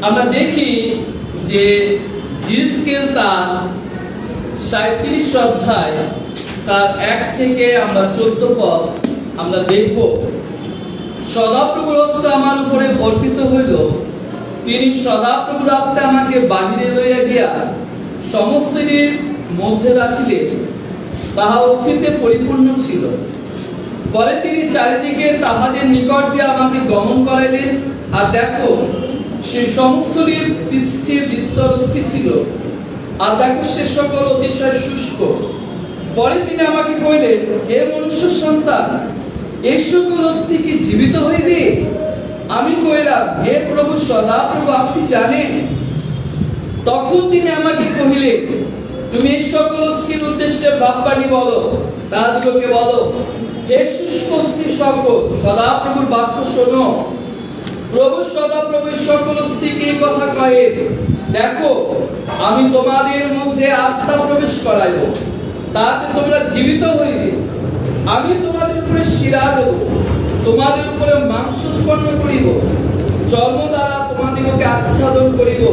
আমরা দেখি যে জিসকেল তার 37 অধ্যায় তার 1 থেকে আমরা 14 পদ আমরা দেখব। সদাপ্রভুর হস্ত আমার উপরে অর্পিত হইল, তিনি সদাপ্রভুর আত্মা আমাকে বাহিরে লইয়া গিয়া সমস্তটির মধ্যে রাখিলেন, তাহা অস্তিত্বে পরিপূর্ণ ছিল। পরে তিনি চারিদিকে তাহাদের নিকট দিয়ে আমাকে গমন করাইলেন, আর দেখো সে সমস্তটির পৃষ্ঠে বিস্তর অস্থি ছিল, আর দেখো সে সকল অতিশয় শুষ্ক। পরে তিনি আমাকে কইলেন, হে মনুষ্য সন্তান, এই সকল অস্থি কি জীবিত হইবে? আমি কইলাম, হে প্রভু সদাপ্রভু, আপনি জানেন। তখন তিনি আমাকে কহিলেন, তুমি এই সকল অস্থির উদ্দেশ্যে ভাববানি বলো, তাহাদিগকে বলো, হে শুষ্ক অস্থি সকল, সদাপ্রভুর বাক্য শোনো। প্রভু সদাপ্রভু সকল অস্থিকে এই কথা কহে, দেখো আমি তোমাদের মধ্যে আত্মা প্রবেশ করাইব, তাতে তোমরা জীবিত হইবে। আমি তোমাদের উপরে শিরা দেব, তোমাদের উপরে মাংস উৎপন্ন করিব, চর্ম দ্বারা তোমাদিগকে আচ্ছাদন করিব,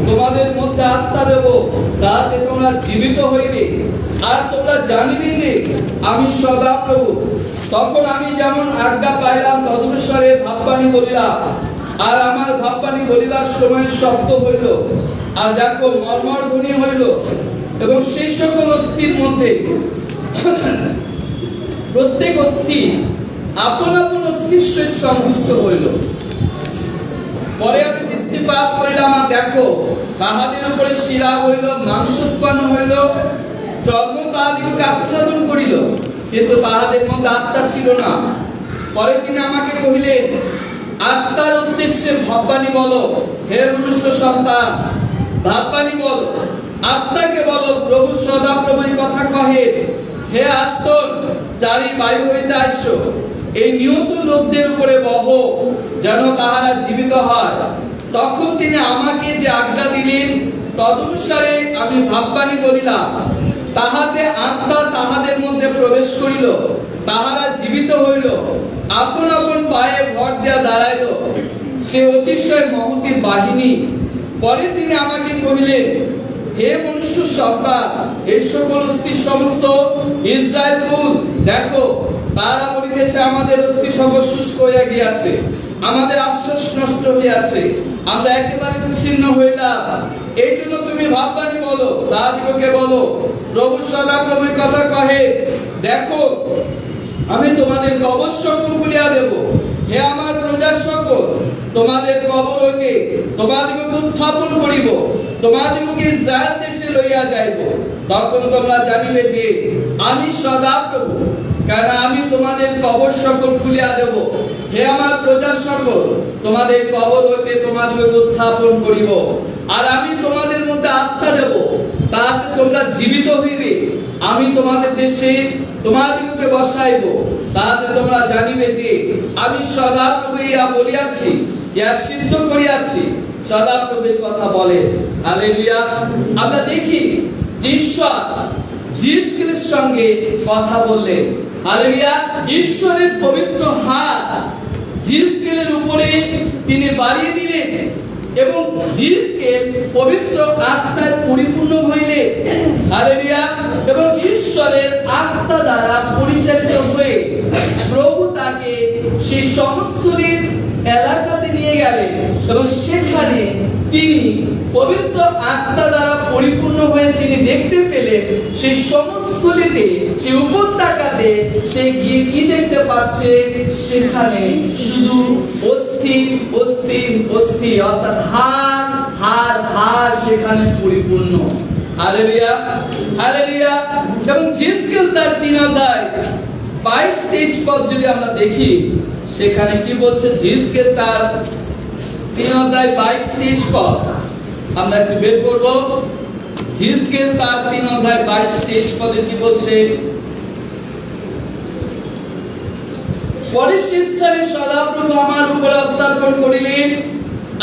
তোমাদের মধ্যে আত্মা দেব, তাতে তোমরা জীবিত হইবে। আর তোমরা জানিবে যে আমি সদাপ্রভু। তখন আমি যেমন আজ্ঞা পাইলাম তদনুসারে ভাববানি বলিলাম, আর আমার ভাববানি বলিবার সময় শব্দ হইল, আর দেখো মর্মর ধ্বনি হইল, এবং সেই সকল অস্থির মধ্যে প্রত্যেক অস্থি আপন আপন অস্থির সহিত সংযুক্ত হইল। পরে আমি দৃষ্টিপাত করিলাম, আর দেখো তাহাদের উপরে শিরা হইল, মাংস উৎপন্ন হইল, চর্ম তাহাদিগকে আচ্ছাদন করিল, কিন্তু তাহাদের মধ্যে আত্মা ছিল না। পরে তিনি আমাকে কহিলেন, আত্মার উদ্দেশ্যে ভাববানি বলো, হে মনুষ্য সন্তান, ভাববানি বলো, আত্মাকে বলো, প্রভু সদাপ্রভুর কথা কহে, হে আত্মন, চারি বায়ু হইতে আসো, এই নিহত লোকদের উপরে বহ, যেন তাহারা জীবিত হয়। তখন তিনি আমাকে যে আজ্ঞা দিলেন তদনুসারে আমি ভাববানি বলিলাম, তাহাতে আত্মা তাহাদের মধ্যে প্রবেশ করিল, তাহারা জীবিত হইল, আপন আপন পায়ে ভর দেয়া দাঁড়াইল, সে অতিশয় মহতী বাহিনী। পরে তিনি আমাকে কহিলেন, হে মনুষ্য সন্তান, এই সকল অস্থি সমস্ত ইসরায়েল কুল, দেখো তারা বলিতেছে, আমাদের অস্থি সকল শুষ্ক হইয়া গিয়াছে, আমাদের আশ্বাস নষ্ট হইয়াছে, আমরা একেবারে ছিন্ন হইলাম। এই জন্য তুমি ভাববানি বলো, তাহাদিগকে বলো, প্রভু সদাপ্রভুর কথা কহে, দেখো আমি তোমাদের কবর সকল খুলিয়া দেব, হে আমার প্রজা সকল, তোমাদের কবর হইতে তোমাদিগকে উত্থাপন করিব, তোমাদিগকে ইসরায়েল দেশে লইয়া যাইব। তখন তোমরা জানিবে যে আমি সদাপ্রভু, কারণ আমি তোমাদের কবর সকল খুলিয়া দেব, হে আমার প্রজা সকল, তোমাদের কবর হইতে তোমাদিগকে উত্থাপন করিব, আর আমি তোমাদের মধ্যে আত্মা দেব, তাতে তোমরা জীবিত হইবে। আমি তোমাদের দেশে তোমাদিগকে বসাইব, তাতে তোমরা জানিবে যে আমি সদাপ্রভু ইহা বলিয়াছি, ইহা সিদ্ধ করিয়াছি। সদাপ্রভুর কথা বলে। হালেলুয়া। আমরা দেখি যে ঈশ্বর জিসকেলের সঙ্গে কথা বললেন। হালেলুয়া। ঈশ্বরের পবিত্র হাত জিসকেলের উপরে তিনি বাড়িয়ে দিলেন, এবং জিসকেল পবিত্র আত্মার পরিপূর্ণ হইলে, হালেলুয়া, এবং ঈশ্বরের আত্মা দ্বারা পরিচালিত হয়ে প্রভু তাকে সেই সমস্ত এলাকাতে নিয়ে গেলেন, এবং সেখানে তিনি পবিত্র আত্মা দ্বারা পরিপূর্ণ হয়ে তিনি দেখতে পেলেন সেই সমস্তলিতে, সেই উপত্যকাতে সে গিয়ে কি দেখতে পাচ্ছে, সেখানে শুধু অস্থি অস্থি অস্থি, অর্থাৎ হাড় হাড় হাড় সেখানে পরিপূর্ণ। Hallelujah, hallelujah. এবং জিসকেল তার 3 অধ্যায় 22-23 পদ যদি আমরা দেখি, সেখানে কি বলছে? জিসকেল তার 3 অধ্যায় 22-23 পদ আমরা একটু বের করব। জিসকেল তার 3 অধ্যায় 22-23 পদে কি বলছে? পরে সে স্থানে সদাপ্রভু আমার উপর হস্তার্পণ করিলেন,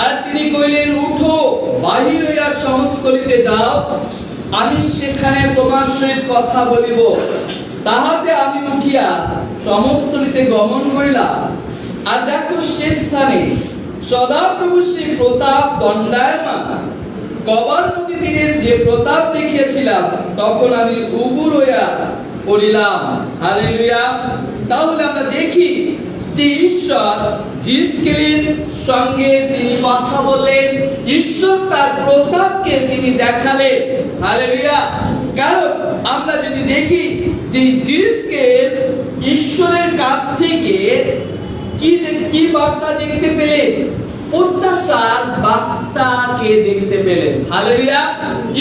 আর তিনি কইলেন, উঠো, বাহির হইয়া সমস্তলিতে যাও, আমি সেখানে তোমার সহিত কথা বলিব। তাহাতে আমি উঠিয়া সমস্তলিতে গমন করিলাম, আর দেখো সে স্থানে সদাপ্রভু সেই প্রতাপ দণ্ডায়মান কবার নদীতীরের যে প্রতাপ দেখিয়েছিলাম, তখন আমি উপুর হইয়া পড়িলাম। হালেলুয়া। তাহলে আমরা দেখি যে ঈশ্বর জিসকেলের সঙ্গে তিনি কথা বললেন, ঈশ্বর তার প্রতাপকে তিনি দেখালেন। হালেলুয়া। কারণ আমরা যদি দেখি যে জিসকেল ঈশ্বরের কাছ থেকে কি বার্তা দেখতে পেলেন? প্রত্যাশার বার্তাকে দেখতে পেলেন। হালেলুয়া।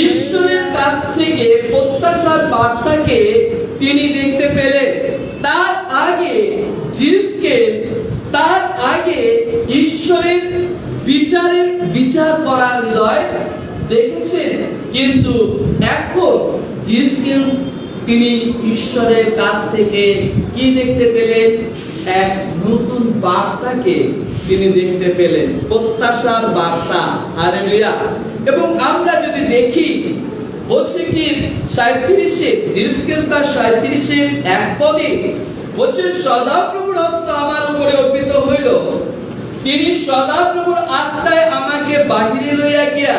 ঈশ্বরের কাছ থেকে প্রত্যাশার বার্তাকে তিনি দেখতে পেলেন। তার আগে জিসকেল ঈশ্বরের বিচার করার হৃদয় দেখেছেন, কিন্তু এখন জিসকেল তিনি ঈশ্বরের কাছ থেকে কি দেখতে পেলেন? এক নতুন বার্তাকে তিনি দেখতে পেলেন, প্রত্যাশার বার্তা। হালেলুয়া। এবং আমরা যদি দেখি বলছে কি 37-এ, জিসকেল তার 37-এর 1 পদে বলছে, সদাপ্রভুর হস্ত আমার উপরে অর্পিত হইল, তিনি সদাপ্রভুর আত্মায় আমাকে বাহিরে লইয়া গিয়া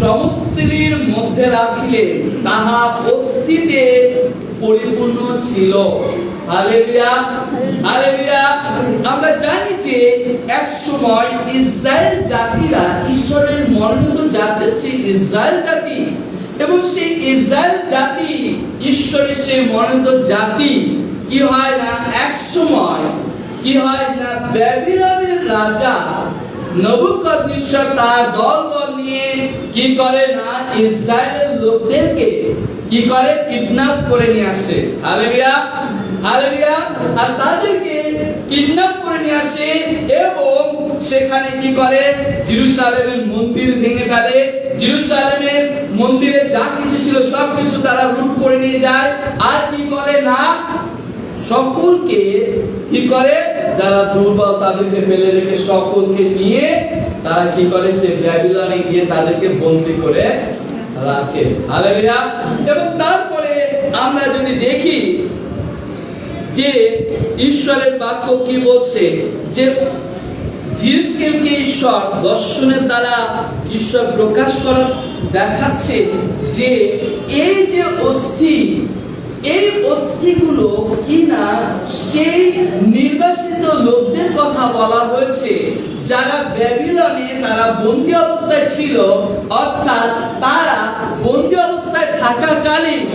সমস্তের মধ্যে রাখিলেন, তাহা অস্থিতে পরিপূর্ণ ছিল। হালেলুয়া। হালেলুয়া। আমরা জানি যে এক সময় ইসরায়েল জাতিরা, ঈশ্বরের মনোনীত জাতি হচ্ছে ইসরায়েল জাতি, এবং সেই ইসরায়েল জাতি, ঈশ্বরের সেই মনোনীত জাতি কি হয় না, এক সময় কি হয় না, ব্যাবিলনের রাজা নবুকদনেসর তার দলবল নিয়ে কি করে না, ইসরায়েলের লোকদেরকে কি করে, কিডন্যাপ করে নিয়ে আসে। হালেলুয়া। হালেলুয়া। আর তাদেরকে কিডন্যাপ করে নিয়ে আসে এবং সেখানে কি করে, জেরুজালেমের মন্দির ভেঙে ফেলে, জেরুজালেমের মন্দিরে যা কিছু ছিল সবকিছু তারা লুট করে নিয়ে যায়। আর কি করে না, সকলকে কি করে, যারা দুর্বল তাদেরকে ফেলে রেখে সকলকে নিয়ে তারা কি করে, সে ব্যাবিলনে গিয়ে তাদেরকে বন্দী করে রাখে। হালেলুয়া। এবং তারপরে আমরা যদি দেখি যে ঈশ্বরের বাক্য কি বলছে, যে জিসকেলকে ঈশ্বর দর্শনের দ্বারা ঈশ্বর প্রকাশ করা দেখাচ্ছে যে এই যে এই অস্থিগুলো কিনা সেই নির্বাসিত লোকদের কথা বলা হয়েছে, যারা ব্যাবিলনে তারা বন্দী অবস্থায় ছিল। অর্থাৎ তারা বন্দী অবস্থায় থাকাকালীন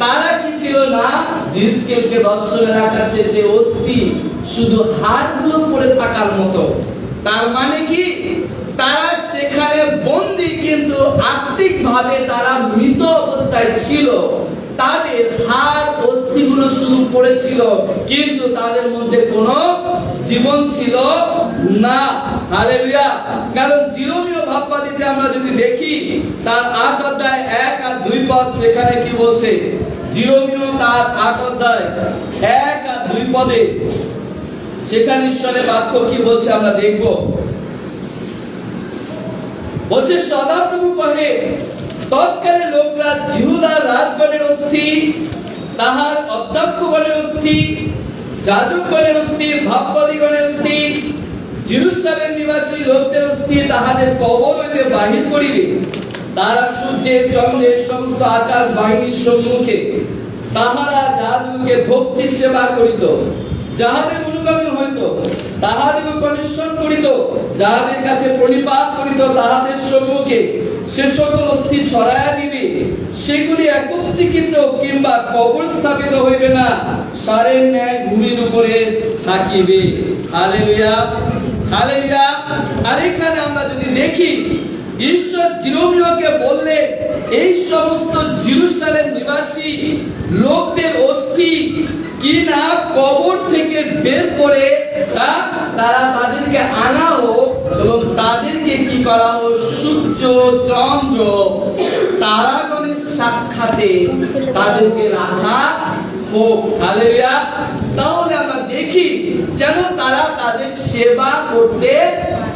তারা কি ছিল না, জিসকেলকে দর্শনে দেখাচ্ছে যে অস্থি শুধু হাড়গুলো পড়ে থাকার মতো। তার মানে কি, তারা সেখানে বন্দী, কিন্তু আত্মিকভাবে তারা মৃত অবস্থায় ছিল। তাদের হাড় অস্থিগুলো শুধু পড়েছিল, কিন্তু তাদের মধ্যে কোনো জীবন ছিল না। হালেলুয়া। কারণ জিরোমীয় ভাববাদীতে আমরা যদি দেখি তার 8 অধ্যায় 1 আর 2 পদ, সেখানে কি বলছে, জিরোমীয় তার 8 অধ্যায় 1 আর 2 পদে সেখানে ঈশ্বরের বাক্য কি বলছে আমরা দেখব। বলছে, সদাপ্রভু কহে, তৎকালে লোকরা জিহুদার রাজগণের অস্থি, তাহার অধ্যক্ষগণের অস্থি, যাজকগণের অস্থি, ভাববাদীগণের অস্থি, জেরুজালেম নিবাসী লোকদের অস্থি তাহাদের কবর হইতে বাহির করিবে। তারা সূর্যের, চন্দ্রের, সমস্ত আকাশ বাহিনীর সম্মুখে তাহারা যাহাদিগকে ভক্তি সেবা করিত, যাহাদের অনুগামী হইত, তাহাদের কনিষ্ঠন করিত, যাহাদের কাছে প্রণিপাত করিত, তাহাদের সম্মুখে সে সকল অস্থি ছড়াইয়া দিবে। সেগুলি একত্রীকৃত কিংবা কবর স্থাপিত হইবে না, সারের ন্যায় ভূমির উপরে থাকিবে। হালেলুয়া। হালেলুয়া। আর এখানে আমরা যদি দেখি, ঈশ্বর জিরোমীয়কে বললেন, এই সমস্ত জেরুজালেম নিবাসী লোকদের অস্থি কি না কবর থেকে বের করে তারা তাদেরকে আনা হোক, এবং তাদেরকে কি করা হোক, সূর্য, চন্দ্র, তারাগণের সাক্ষাতে তাদেরকে রাখা হোক। হালেলুয়া। তাহলে আমরা দেখি যেন তারা তাদের সেবা করতে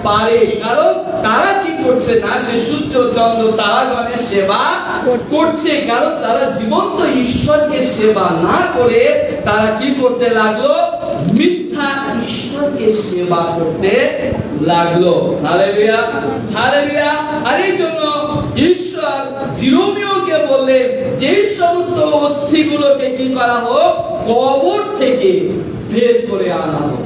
পারে। কারণ তারা কি করছে না, সে সূর্য, চন্দ্র, তারাগণের সেবা করছে। কারণ তারা জীবন্ত ঈশ্বরকে সেবা না করে তারা কি করতে লাগলো, মিথ্যা ঈশ্বর ঈশ্বরকে সেবা করতে লাগলো। Hallelujah, hallelujah. আর এই জন্য ঈশ্বর জিরোমিওকে বললেন যে এই সমস্ত অস্থিগুলোকে কি করা হোক, কবর থেকে বের করে আনা হোক,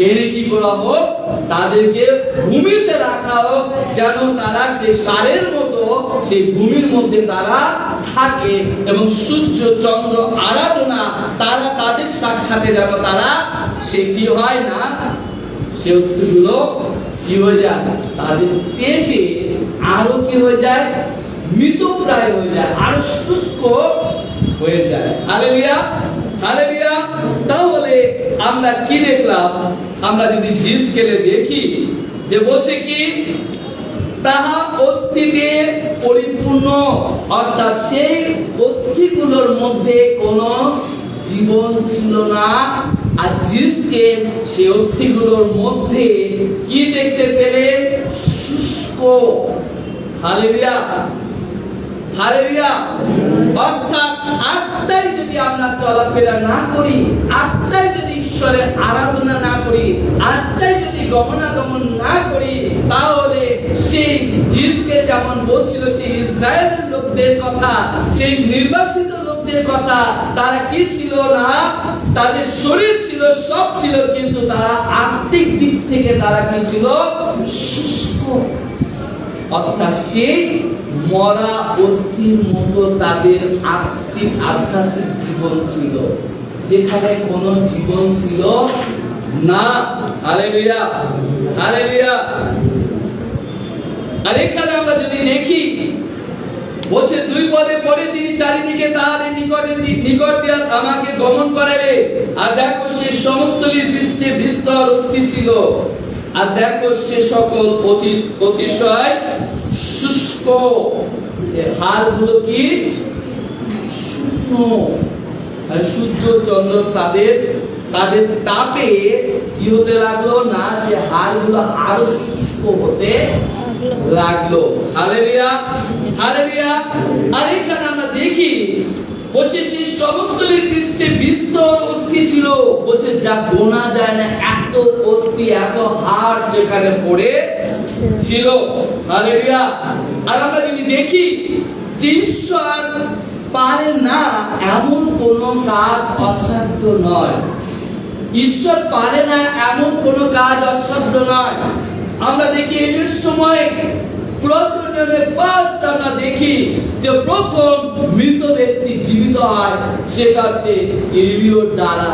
এনে কি করা হোক, তাদেরকে ভূমিতে রাখা হোক, যেন তারা সেই সারের মতো সেই ভূমির মধ্যে তারা থাকে এবং সূর্য চন্দ্র আরাধনা তারা তাদের সাক্ষাতে যেন তারা সে কি হয় না, সে অস্থিগুলো কি হয়ে যায়, তাদের তেজে আরো কি হয়ে যায়, মৃতপ্রায় হয়ে যায়, আরো শুষ্ক হয়ে যায়। Hallelujah, hallelujah. তাহলে আমরা কি দেখলাম, আমরা যদি জি স্কেলে দেখি যে বলছে কি, তাহা অস্থিতে পরিপূর্ণ, অর্থাৎ সেই অস্থিগুলোর মধ্যে কোনো জীবন ছিল না। আর জিসকে সেই অস্থিগুলোর মধ্যে কি দেখতে পেলেন, শুষ্ক। Hallelujah, hallelujah. অর্থাৎ আত্মায় যদি আমরা চলাফেরা না করি, আত্মায় যদি ঈশ্বরের আরাধনা না করি, আত্মায় যদি গমনাগমন না করি, তাহলে সেই জিসকে যেমন বলছিল সেই ইসরায়েলের লোকদের কথা, সেই নির্বাসিত লোকদের কথা, তারা কি ছিল না, তাদের শরীর ছিল, সব ছিল, কিন্তু তারা আত্মিক দিক থেকে তারা কি ছিল, শুষ্ক। অর্থাৎ সেই মরা অস্থির মতো তাদের আধ্যাত্মিক জীবন ছিল, যেখানে কোনো জীবন ছিল না। Hallelujah, hallelujah. আর এখানে আমরা যদি দেখি, বলছে 2 পদে পরে তিনি চারিদিকে তাহাদের নিকট দিয়া আমাকে গমন করাইলে, আর দেখো সে সমস্তলির দৃষ্টে বিস্তর অস্থি ছিল, আর দেখো সে সকল অতিশয় শুষ্ক, হাড়গুলো কি শুকনো। আর সূর্য চন্দ্র তাদের তাপে কি হতে লাগলো না, সে হাড়গুলো আরো শুষ্ক হতে লাগলো। Hallelujah, hallelujah. আর এখানে আমরা দেখি বলছে সেই সমস্ত পৃষ্ঠে বিস্তর অস্থি ছিল, বলছে যা গোনা যায় না, এত অস্থি, এত হাড় যেখানে পড়ে ছিল। হালেলুয়া। আর আমরা যদি দেখি যে ঈশ্বর পারে না এমন কোন কাজ অসাধ্য নয়, ঈশ্বর পারে না এমন কোন কাজ অসাধ্য নয়। আমরা দেখি এই সময় পুরাতন নিয়মে ফার্স্ট আমরা দেখি যে প্রথম মৃত ব্যক্তি জীবিত হয়, সেটা হচ্ছে এলিয়র দ্বারা।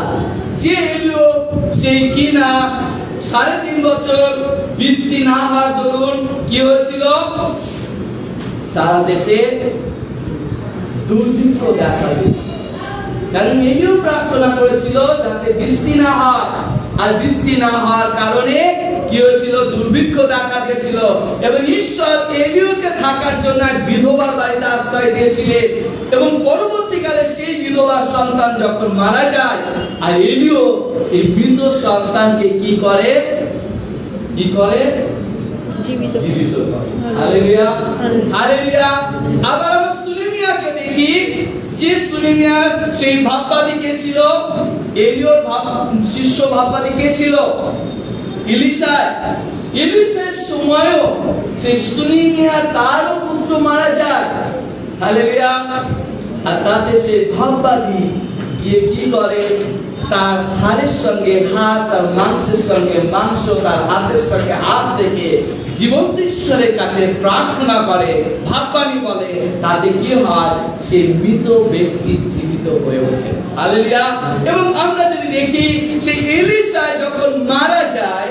যে এলিয় সেই কিনা 3.5 বছর বৃষ্টি না হওয়ার দরুন কি হয়েছিল, সারা দেশে দুর্ভিক্ষ দেখা দিয়েছে। কারণ এলিও প্রার্থনা করেছিল যাতে বৃষ্টি না হয়, আর বৃষ্টি না হওয়ার কারণে কি হয়েছিল, দুর্ভিক্ষ দেখা দিয়েছিল। এবং ঈশ্বর এলিওকে থাকার জন্য এক বিধবার বাড়িতে আশ্রয় দিয়েছিলেন, এবং পরবর্তীকালে সেই বিধবার সন্তান যখন মারা যায়, আর এলিও সেই মৃত সন্তানকে কি করে, জীবিত করে। Hallelujah, hallelujah. আবার আমরা সুলেমিয়াকে দেখি, যে সুলেমিয়া সেই ভাববাদী কে ছিল, এলিওর শিষ্য ভাববাদী কে ছিল, ইলিশার সময়ও সেই সুলেমিয়া তারও পুত্র মারা যায়। হালেলুয়া। আর তাতে সে ভাববাদী গিয়ে কি করে, তার হাড়ের সঙ্গে হাড়, তার মাংসের সঙ্গে মাংস, তার হাতের সঙ্গে হাত থেকে জীবন্ত ঈশ্বরের কাছে প্রার্থনা করে, ভাববাণী বলে, তাতে কি হয়, সে মৃত ব্যক্তি জীবিত হয়ে ওঠে। হালেলুয়া। এবং আমরা যদি দেখি সেই এলিশা যখন মারা যায়,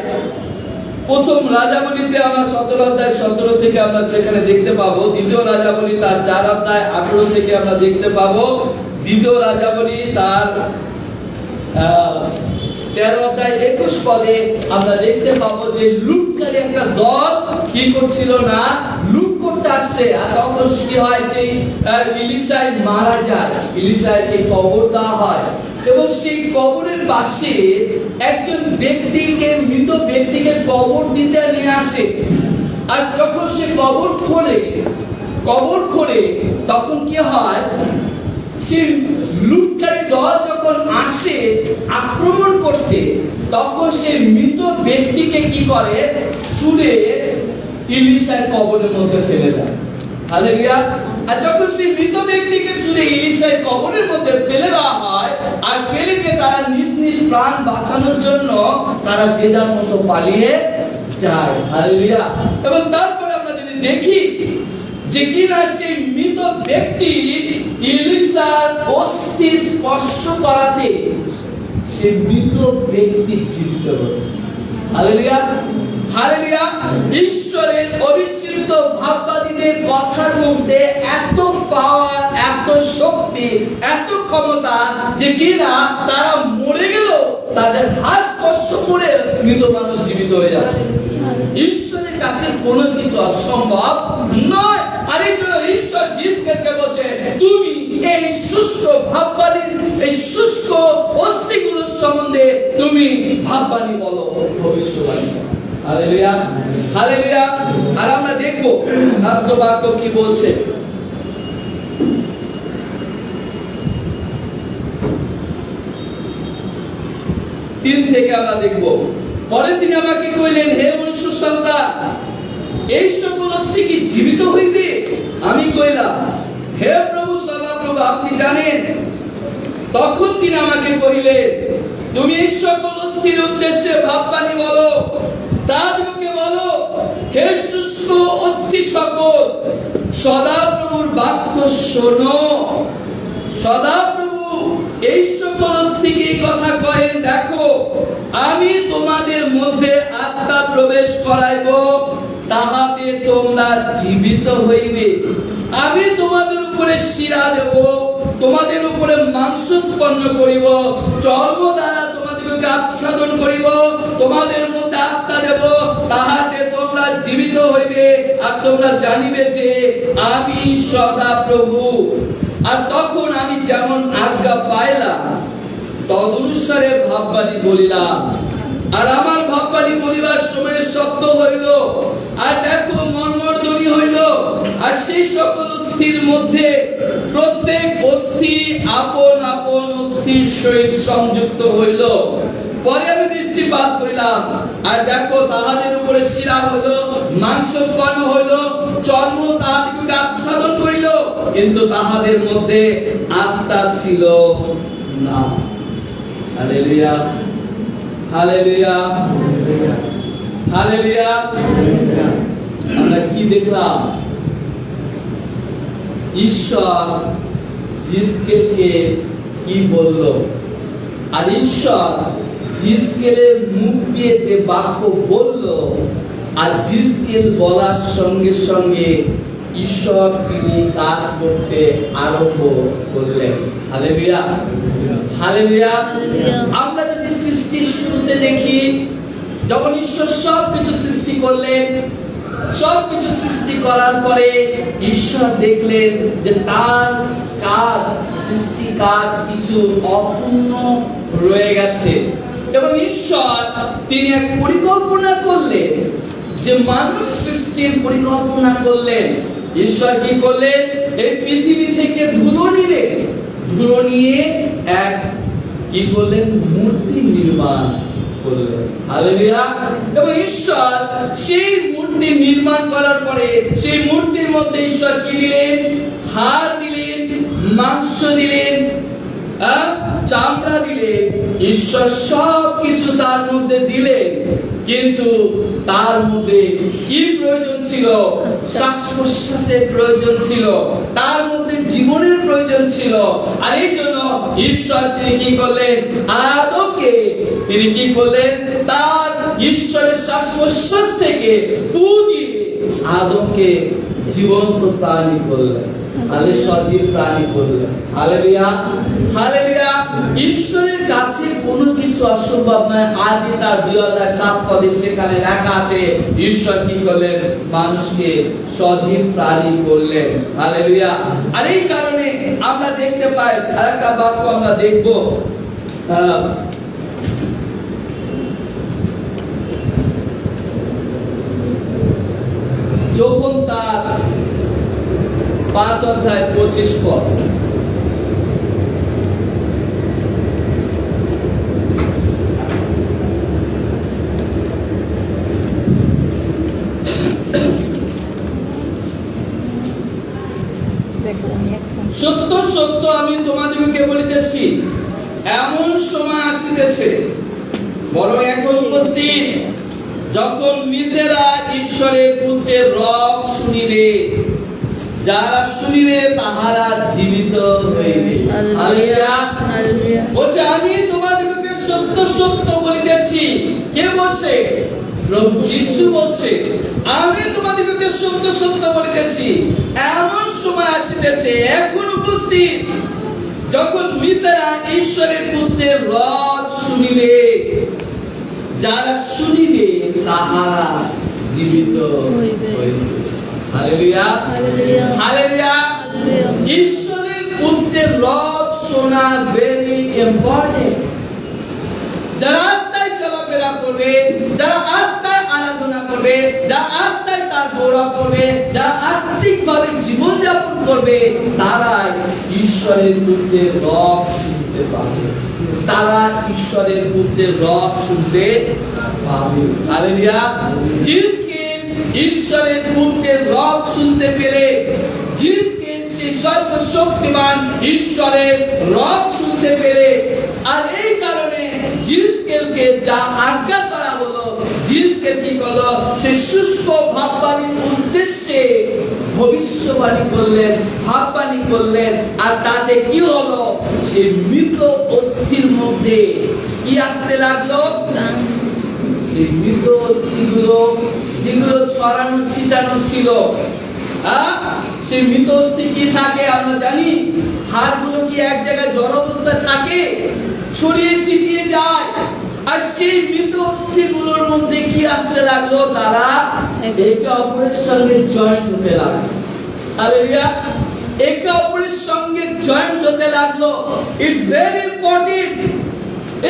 প্রথম রাজাবলীতে আমরা 17 অধ্যায় 17 থেকে আমরা সেখানে দেখতে পাবো, দ্বিতীয় রাজাবলী তার 4 অধ্যায় 18 থেকে আমরা দেখতে পাবো, দ্বিতীয় রাজাবলী তার 13 অধ্যায় 21 পদে আমরা দেখতে পাবো যে লুটকারী একটা দল কি করছিল না, লুট করতে আসছে। আর তখন কি হয়, সেই ইলিশা মারা যায়, ইলিশাকে কবর দেওয়া হয়, এবং সেই কবরের পাশে একজন ব্যক্তিকে, মৃত ব্যক্তিকে কবর দিতে নিয়ে আসে। আর যখন সে কবর খোঁড়ে তখন কি হয়, সেই লুটকারী দল যখন আসে আক্রমণ করতে, তখন সে মৃত ব্যক্তিকে কি করে, ছুঁড়ে ইলিশার কবরের মধ্যে ফেলে দেয়। হালেলুয়া। আর যখন সেই মৃত ব্যক্তিকে ছুঁড়ে ইলিশার কবরের মধ্যে ফেলে দেওয়া হয়, আর ফেলে দিয়ে তারা নিজ নিজ প্রাণ বাঁচানোর জন্য তারা যে যার মতো পালিয়ে যায়। হালেলুয়া। এবং তারপরে আমরা যদি দেখি যে কিনা সেই মৃত ব্যক্তি ইলিশার অস্থি স্পর্শ করাতে সেই মৃত ব্যক্তি জীবিত হল। Hallelujah, hallelujah. ঈশ্বরের অবিশ্রুত ভাববাদীদের কথার মধ্যে এত পাওয়ার, এত শক্তি, এত ক্ষমতা যে কিনা তারা মরে গেল তাদের হাত স্পর্শ করে মৃত মানুষ জীবিত হয়ে যাচ্ছে। ঈশ্বরের কাছে কোনো কিছু অসম্ভব নয়। আর এই জন্য ঈশ্বর জিসকে বলছে, তুমি এই শুষ্ক ভাববাদীর, এই শুষ্ক অস্থিগুলোর সম্বন্ধে তুমি ভাববাদী বলো, ভবিষ্যৎবাণী। Hallelujah, hallelujah. আর আমরা দেখবো শাস্ত্র বাক্য কি বলছে। 3 থেকে আমরা দেখবো। পরে তিনি আমাকে কইলেন, হে মনুষ্য সন্তান, এই সকল অস্থি কি জীবিত হইবে? আমি কইলাম, হে প্রভু সদাপ্রভু, আপনি জানেন। তখন তিনি আমাকে কহিলেন, তুমি এই সকল অস্থির উদ্দেশ্যে ভাববাণী বলো। তাদেরকে বলো, হে শুষ্ক অস্থি সকল, সদাপ্রভুর বাক্য শোনো। সদাপ্রভু এই সকল অস্থিকে কথা করেন, দেখো আমি তোমাদের মধ্যে আত্মা প্রবেশ করাইব, তাহাতে তোমরা জীবিত হইবে। আমি তোমাদের উপরে শিরা দেব, তোমাদের উপরে মাংস উৎপন্ন করিব, চর্ম দ্বারা তোমাদেরকে আচ্ছাদন করিব, তোমাদের মধ্যে আত্মা দেব, তাহাতে তোমরা জীবিত হইবে, আর তোমরা জানিবে যে আমি সদাপ্রভু। আর তখন আমি যেমন আজ্ঞা পাইলাম তদনুসারে ভাববাণী বলিলাম। আর আমার ভাববাণী বলিবার সময় শব্দ হইল, আর দেখো মর্মধ্বনি হইল, আর সেই সকল অস্থির মধ্যে প্রত্যেক অস্থি আপন আপন অস্থির সহিত সংযুক্ত হইল। পরে আমি দৃষ্টিপাত করিলাম, আর দেখো তাহাদের উপরে শিরা হইল, মাংস উৎপন্ন হইল, চর্ম তাহাদিগকে আচ্ছাদন করিল, কিন্তু তাহাদের মধ্যে আত্মা ছিল না। Hallelujah, hallelujah, hallelujah. আমরা কি দেখলাম? ঈশ্বর জিসকেলকে কি বলল? আর ঈশ্বর জিসকেলের মুখ দিয়ে যে বাক্য বলল, আর জিসকেল বলার সঙ্গে সঙ্গে ঈশ্বর তিনি কাজ করতে আরম্ভ করলেন। Hallelujah, hallelujah. আমরা যদি সৃষ্টির শুরুতে দেখি, যখন ঈশ্বর সবকিছু সৃষ্টি করলেন, সবকিছু সৃষ্টি করার পরে ঈশ্বর দেখলেন যে তার কাজ, সৃষ্টি কাজ কিছু অপূর্ণ রয়ে গেছে, এবং ঈশ্বর তিনি এক পরিকল্পনা করলেন, যে মানুষ সৃষ্টির পরিকল্পনা করলেন। ঈশ্বর কি করলেন? এই পৃথিবী থেকে ধুলো নিলেন, ধুলো নিয়ে এক কি করলেন? মূর্তি নির্মাণ করলেন। হালেলুয়া। এবং ঈশ্বর সেই মূর্তি নির্মাণ করার পরে সেই মূর্তির মধ্যে ঈশ্বর কি দিলেন? হাড় দিলেন, মাংস দিলেন, চামড়া দিলেন। ঈশ্বর সব কিছু তার মধ্যে দিলেন, কিন্তু তার মধ্যে কি প্রয়োজন ছিল? শ্বাস প্রশ্বাসের প্রয়োজন ছিল, তার মধ্যে জীবনের প্রয়োজন ছিল। আর এই জন্য ঈশ্বর তিনি কি করলেন? আদমকে তিনি কি করলেন? তার ঈশ্বরের শ্বাস প্রশ্বাস থেকে ফু দিয়ে আদমকে জীবন্ত প্রাণী করলেন, সজীব প্রাণী করলেন। Hallelujah, hallelujah. ঈশ্বরের কাছে কোনো কিছু অসম্ভব নয়। আদি তার 2:7 সেখানে লেখা আছে, ঈশ্বর কি করলেন? মানুষকে সজীব প্রাণী করলেন। হালেলুয়া। আর এই কারণে আমরা দেখতে পাই, আরেকটা বাক্য আমরা দেখব, যখন তার 5:25 সত্য সত্য আমি তোমাদিগকে বলিতেছি, এমন সময় আসিতেছে, বড় এখন উপস্থিত, যখন মৃতেরা ঈশ্বরের পুত্রের রব শুনিবে, যারা শুনিবে তাহারা জীবিত হইবে। হালেলুয়া। বলছে আমি তোমাদিগকে সত্য সত্য বলিতেছি। কে বলছে? প্রভু যিশু বলছে, আমি তোমাদিগকে সত্য সত্য বলিতেছি, এমন সময় আসিতেছে, এখন উপস্থিত, যখন মৃতেরা ঈশ্বরের পুত্রের রব শুনিবে, যারা শুনিবে তাহারা জীবিত হইবে। Hallelujah, hallelujah. ঈশ্বরের পুত্রের রব শোনা ভেরি ইম্পর্টেন্ট। যারা আত্মায় চলাফেরা করবে, যারা আত্মায় আরাধনা করবে, যারা আত্মায় তার গৌরব করবে, যারা আত্মিকভাবে জীবনযাপন করবে, তারাই ঈশ্বরের পুত্রের রব শুনতে পাবে। তারা ঈশ্বরের পুত্রের রব শুনতে পাবে। হালেলুয়া। যিশুকে ঈশ্বরের পুত্রের রব শুনতে পেলে, যিশুকে সেই সর্বশক্তিমান ঈশ্বরের রব শুনতে পেলে, আর এই কারণে জিসকেলকে যা আজ্ঞা করা হলো, জিসকেল কি করলো? সে শুষ্ক ভাববাণীর উদ্দেশ্যে ভবিষ্যবাণী করলেন, ভাববাণী করলেন। আর তাতে কি হলো? সে মৃত অস্থির মধ্যে কি আসতে লাগলো? সেই মৃত অস্থিগুলো যেগুলো ছড়ানো ছিটানো ছিল, সেই মৃত অস্থি কি থাকে আমরা জানি? হাড়গুলো কি এক জায়গায় জড় অবস্থায় থাকে? ছড়িয়ে ছিটিয়ে যায়। আর সেই মৃত অস্থিগুলোর মধ্যে কি আসতে লাগলো? তারা একে অপরের সঙ্গে জয়েন্ট হতে লাগলো। হালেলুয়া। একে অপরের সঙ্গে জয়েন্ট হতে লাগলো। It's very important.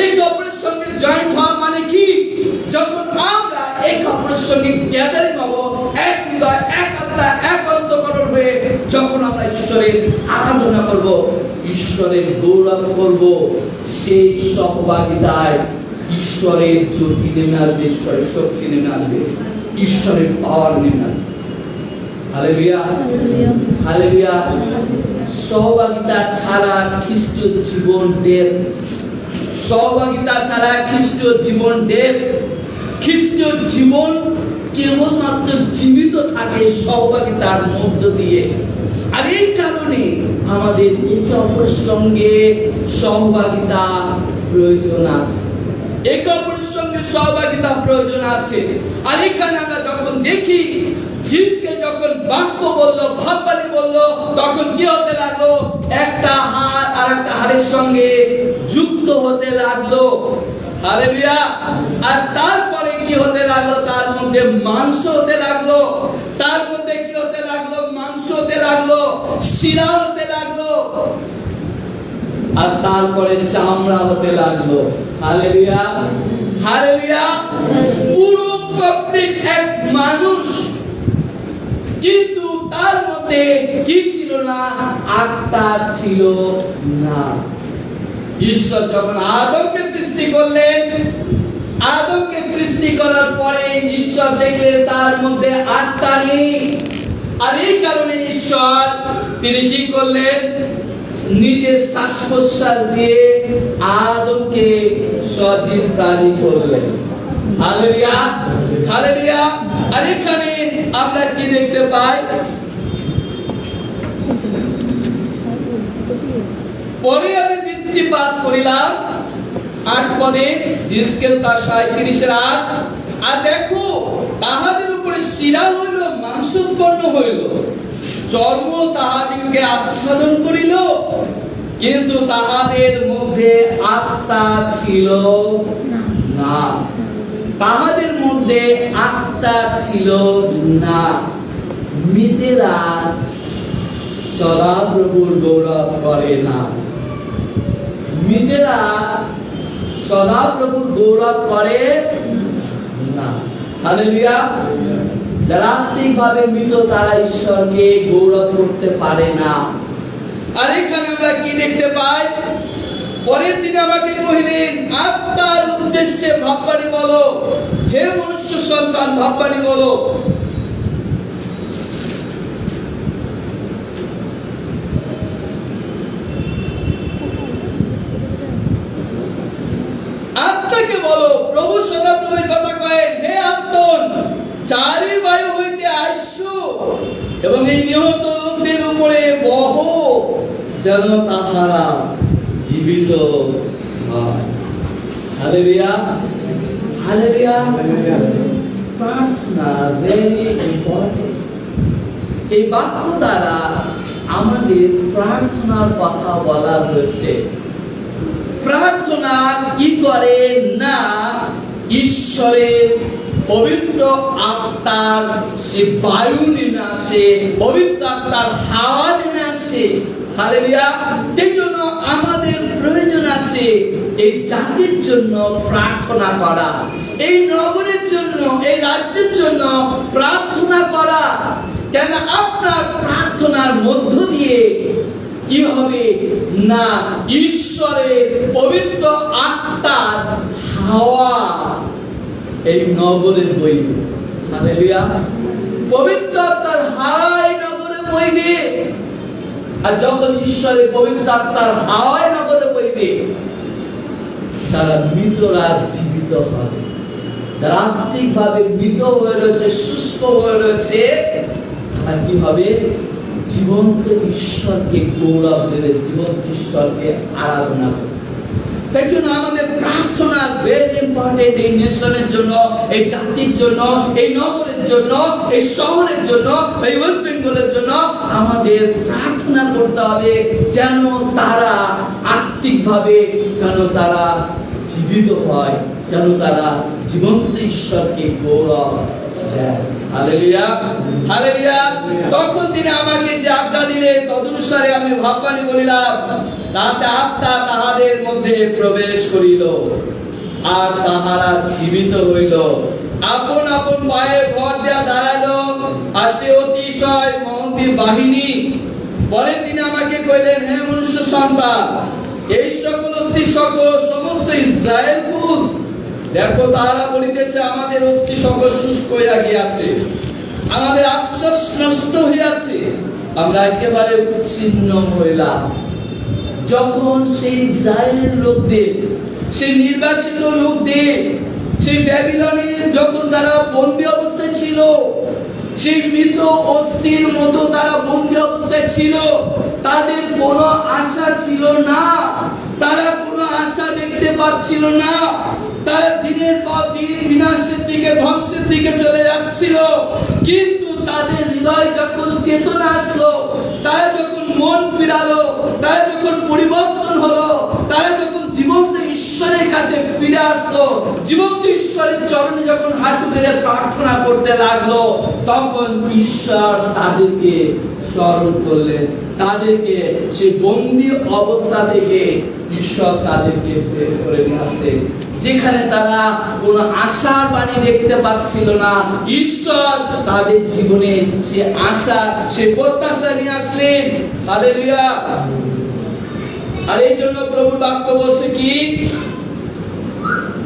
একে অপরের সঙ্গে জয়েন্ট হওয়া মানে কি? যখন আমরা একে অপরের সঙ্গে গ্যাদারিং হব, এক হৃদয়, এক আত্মা, এক অন্তঃকরণ হয়ে যখন আমরা ঈশ্বরের আরাধনা করব, ঈশ্বরের গৌরব করব, সেই সহভাগিতায় ঈশ্বরের জ্যোতি নেমে আসবে, ঈশ্বরের শক্তি নেমে আসবে, ঈশ্বরের পাওয়ার নেমে আসবে। Hallelujah, hallelujah. সহভাগিতা ছাড়া খ্রিস্টীয় জীবন ডেথ। সহভাগিতা ছাড়া খ্রিস্টীয় জীবন ডেথ। খ্রিস্টীয় জীবন কেবলমাত্র জীবিত থাকে সহভাগিতার মধ্য দিয়ে। আর এই কারণে আমাদের একে অপরের সঙ্গে সহভাগিতা প্রয়োজন আছে। একে অপরের সঙ্গে সহভাগিতা প্রয়োজন আছে। আর এখানে আমরা যখন দেখি জিসকে যখন বাক্য বললো, ভাববাণী বললো, তখন কি হতে লাগলো? একটা হাড় আর একটা হাড়ের সঙ্গে যুক্ত হতে লাগলো। হালেলুয়া। আর তারপরে কি হতে লাগলো? তার মধ্যে মাংস হতে লাগলো। তার মধ্যে কি হতে লাগলো? মাংস হতে লাগলো, শিরা হতে লাগলো, আর তারপরে চামড়া হতে লাগলো। Hallelujah, hallelujah. পুরো কমপ্লিট এক মানুষ, কিন্তু তার মধ্যে কি ছিল না? আত্মা ছিল না। ঈশ্বর যখন আদমকে সৃষ্টি করলেন, আদমকে সৃষ্টি করার পরে ঈশ্বর দেখলেন তার মধ্যে আত্মা নেই। আর এই কারণে ঈশ্বর তিনি কি করলেন? নিজের শ্বাস প্রশ্বাস দিয়ে আদমকে সজীব প্রাণী করলেন। Hallelujah, hallelujah. আর এখানে আমরা কি দেখতে পাই? পরে আমি দৃষ্টিপাত করিলাম 8 পদে, জিসকেল তার 37-8। আর দেখো, তাহাদের উপরে শিরা হইল, মাংস উৎপন্ন হইল, চর্ম তাহাদিগকে আচ্ছাদন করিল, কিন্তু তাহাদের মধ্যে আত্মা ছিল না। তাহাদের মধ্যে আত্মা ছিল না। মৃতেরা সদাপ্রভুর গৌরব করে না। মৃতেরা সদাপ্রভুর গৌরব করে না। হালেলুয়া। যারা আত্মিকভাবে মৃত, তারা ঈশ্বরকে গৌরব করতে পারে না। আর এখানে আমরা কি দেখতে পাই? পরের দিন আমাকে কহিলেন, আত্মার উদ্দেশ্যে ভাববাণী বলো, হে মনুষ্য সন্তান, ভাববাণী বলো। ঈশ্বরের কথা কয়েন, হে আন্তন চারি বায়ু হইতে আইসু এবং এই নিহত লোকদের উপরে বহ, যেন তাহারা জীবিত হয়। Hallelujah, hallelujah. প্রার্থনা ভেরি ইম্পর্টেন্ট। এই বাক্য দ্বারা আমাদের প্রার্থনার কথা বলা হয়েছে। প্রার্থনা কি করে না, ঈশ্বরের পবিত্র আত্মার সে বায়ু নিয়ে আসে, পবিত্র আত্মার হাওয়া নিয়ে আসে। হালেলুয়া। এই জন্য আমাদের প্রয়োজন আছে এই জাতির জন্য প্রার্থনা করা, এই নগরের জন্য, এই রাজ্যের জন্য প্রার্থনা করা। কেন? আপনার প্রার্থনার মধ্য দিয়ে কি হবে না, ঈশ্বরের পবিত্র আত্মার হাওয়া এই নগরে বইবে। হালেলুয়া। পবিত্র আত্মার হাওয়া এই নগরে বইবে। আর যখন ঈশ্বরের পবিত্র আত্মার হাওয়া নগরে বইবে, তারা মৃতরা জীবিত হবে। যারা আত্মিকভাবে মৃত হয়ে রয়েছে, শুষ্ক হয়ে রয়েছে, আর কি হবে? জীবন্ত ঈশ্বরকে গৌরব দেবে, জীবন্ত ঈশ্বরকে আরাধনা করবে। তাই জন্য আমাদের প্রার্থনা ভেরি ইম্পর্টেন্ট। এই নেশনের জন্য, এই জাতির জন্য, এই নগরের জন্য, এই শহরের জন্য, এই ওয়েস্ট বেঙ্গলের জন্য আমাদের প্রার্থনা করতে হবে, যেন তারা আত্মিকভাবে যেন তারা জীবিত হয়, যেন তারা জীবন্ত ঈশ্বরকে গৌরব দেয়। Hallelujah, hallelujah. তখন তিনি আমাকে যে আজ্ঞা দিলে তদনুসারে আমি ভাববানি বলিলাম, তাতে আত্মা তাহাদের মধ্যে প্রবেশ করিল, আর তাহারা জীবিত হইল, আপন আপন পায়ে ভর দেয়া দাঁড়াইল, আর সে অতিশয় মহতী বাহিনী। পরে তিনি আমাকে কইলেন, হে মনুষ্য সন্তান, এই সকল অস্থি সকল সমস্ত ইসরায়েল কুল দেখো, তারা বলিতেছে আমাদের অস্থি সকল শুষ্ক হইয়া গিয়াছে, আমাদের আশ্বাস নষ্ট হইয়াছে, আমরা একেবারে ছিন্ন হইলাম। যখন সেই ইসরায়েলের লোকদের, সেই নির্বাসিত লোকদের, সেই ব্যাবিলনে যখন তারা বন্দী অবস্থায় ছিল, সেই মৃত অস্থির মতো তারা বন্দী অবস্থায় ছিল, তাদের কোনো আশা ছিল না, তারা কোনো আশা দেখতে পাচ্ছিল না, তারা দিনের পর দিন বিনাশের দিকে, ধ্বংসের দিকে চলে যাচ্ছিল। কিন্তু তাদের হৃদয় যখন চেতনা আসলো, তারা যখন মন ফিরালো, তারা যখন পরিবর্তন হলো, তারা যখন জীবন্ত ঈশ্বরের কাছে ফিরে আসলো, জীবন্ত ঈশ্বরের চরণে যখন হাঁটু গেড়ে প্রার্থনা করতে লাগলো, তখন ঈশ্বর তাদেরকে স্মরণ করলেন, তাদেরকে সেই বন্দী অবস্থা থেকে ঈশ্বর তাদেরকে বের করে নিয়ে আসলেন। যেখানে তারা কোনো আশার বাণী দেখতে পাচ্ছিল না, ঈশ্বর তাদের জীবনে সে আশা, সে প্রত্যাশা নিয়ে আসলেন। হালেলুয়া। আর এই জন্য প্রভু বাক্য বলছে কি,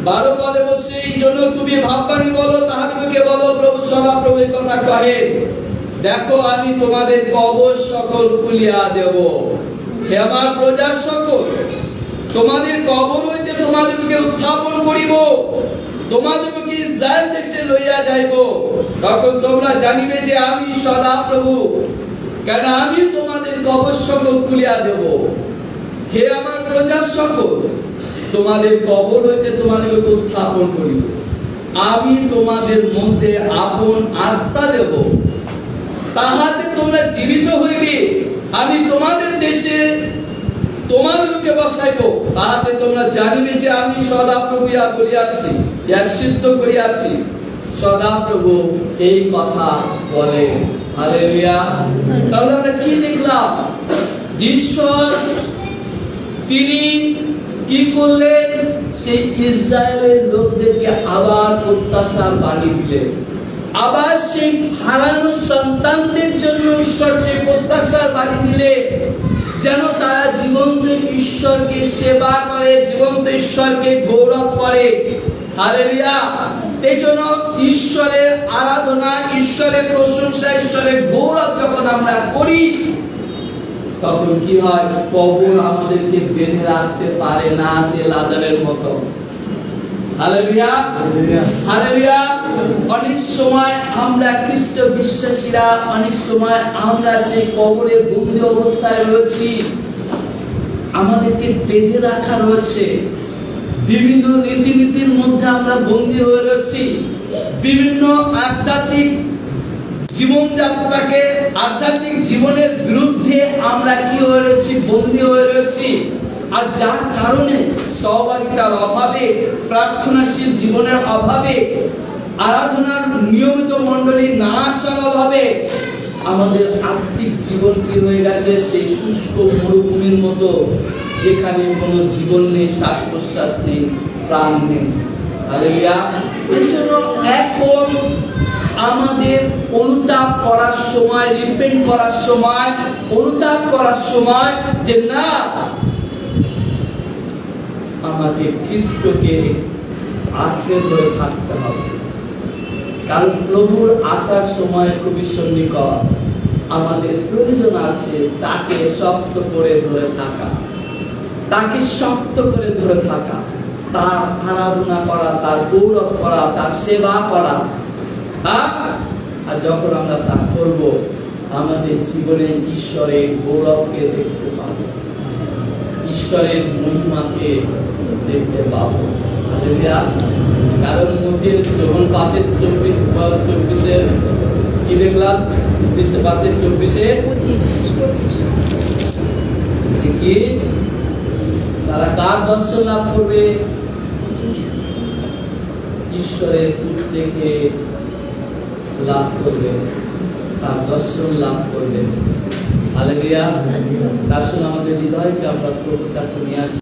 12 পদে বলছে, এই জন্য তুমি ভাববানি বলো, তাহাদিগকে বলো, প্রভু সদাপ্রভু এই কথা কহে, দেখো আমি তোমাদের কবর সকল খুলিয়া দেব। হে আমার প্রজা সকল, তোমাদের কবর হইতে তোমাদেরকে উত্থাপন করিব, তোমাদেরকে ইসরায়েল দেশে লইয়া যাইব। তখন তোমরা জানিবে যে আমি সদাপ্রভু, কেন আমি তোমাদের কবর সকল খুলিয়া দেব। হে আমার প্রজা সকল, তোমাদের কবর হইতে তোমাদেরকে উত্থাপন করিব, আমি তোমাদের মধ্যে আপন আত্মা দেব, তাহাতে তোমরা জীবিত হইবে। আমি তোমাদের দেশে তোমাদেরকে বসাইব, তাহাতে তোমরা জানিবে যে আমি সদাপ্রভু বলিয়াছি, সিদ্ধ করিয়াছি। সদাপ্রভু এই কথা বলে। হালেলুয়া। তাহলে আমরা কি দেখলাম? ঈশ্বর তিনি কি করলেন? সেই ইসরায়েলের লোকদেরকে আবার প্রত্যাশার বাণী দিলেন, আবার সেই হারানো সন্তানদের জন্য ঈশ্বর সেই প্রত্যাশার বাণী দিলেন, যেন তারা জীবন্ত ঈশ্বরকে সেবা করে, জীবন্ত ঈশ্বরকে গৌরব করে। হালেলুয়া। এই জন্য ঈশ্বরের আরাধনা, ঈশ্বরের প্রশংসা, ঈশ্বরের গৌরব যখন আমরা করি, তখন কি হয়? কবর আমাদেরকে বেঁধে রাখতে পারে না, সে লাজারের মতো। Hallelujah, hallelujah. অনেক সময় আমরা খ্রিস্ট বিশ্বাসীরা অনেক সময় আমরা সেই কবরে বন্দি অবস্থায় রয়েছি, আমাদেরকে বেঁধে রাখা রয়েছে, বিভিন্ন রীতিনীতির মধ্যে আমরা বন্দী হয়ে রয়েছি, বিভিন্ন আধ্যাত্মিক জীবনযাত্রাকে, আধ্যাত্মিক জীবনের বিরুদ্ধে আমরা কি হয়ে রয়েছি, বন্দী হয়ে রয়েছি। আর যার কারণে সহভাগিতার অভাবে, প্রার্থনাশীল জীবনের অভাবে, আরাধনার নিয়মিত মণ্ডলী না আসার অভাবে আমাদের আত্মিক জীবন কি হয়ে গেছে, সেই শুষ্ক মরুভূমির মতো, যেখানে কোনো জীবন নেই, শ্বাস প্রশ্বাস নেই, প্রাণ নেই। হালেলুয়া। এই জন্য এখন আমাদের অনুতাপ করার সময়, রিপেন্ট করার সময়, অনুতাপ করার সময় যে না, আমাকে খ্রিস্টকে আঁকড়ে ধরে থাকতে হবে। কারণ প্রভুর আসার সময় খুবই সন্নিকট, আমাদের প্রয়োজন আছে তাকে শক্ত করে ধরে থাকা, তাকে শক্ত করে ধরে থাকা, তার আরাধনা করা, তার গৌরব করা, তার সেবা করা। আর যখন আমরা তা করব, আমাদের জীবনে ঈশ্বরের গৌরবকে দেখতে পাব, ঈশ্বরের মহিমাকে দেখতে পাব। হালেলুয়া। কারণ মধ্যে যখন 5:24 কি দেখলাম, 5:24 কি তারা কার দর্শন লাভ করবে? ঈশ্বরের পুত্রকে লাভ করবে, তার দর্শন লাভ করবে। হালেলুয়া। আসুন আমাদের হৃদয়কে আমরা প্রভুর কাছে নিয়ে আসি।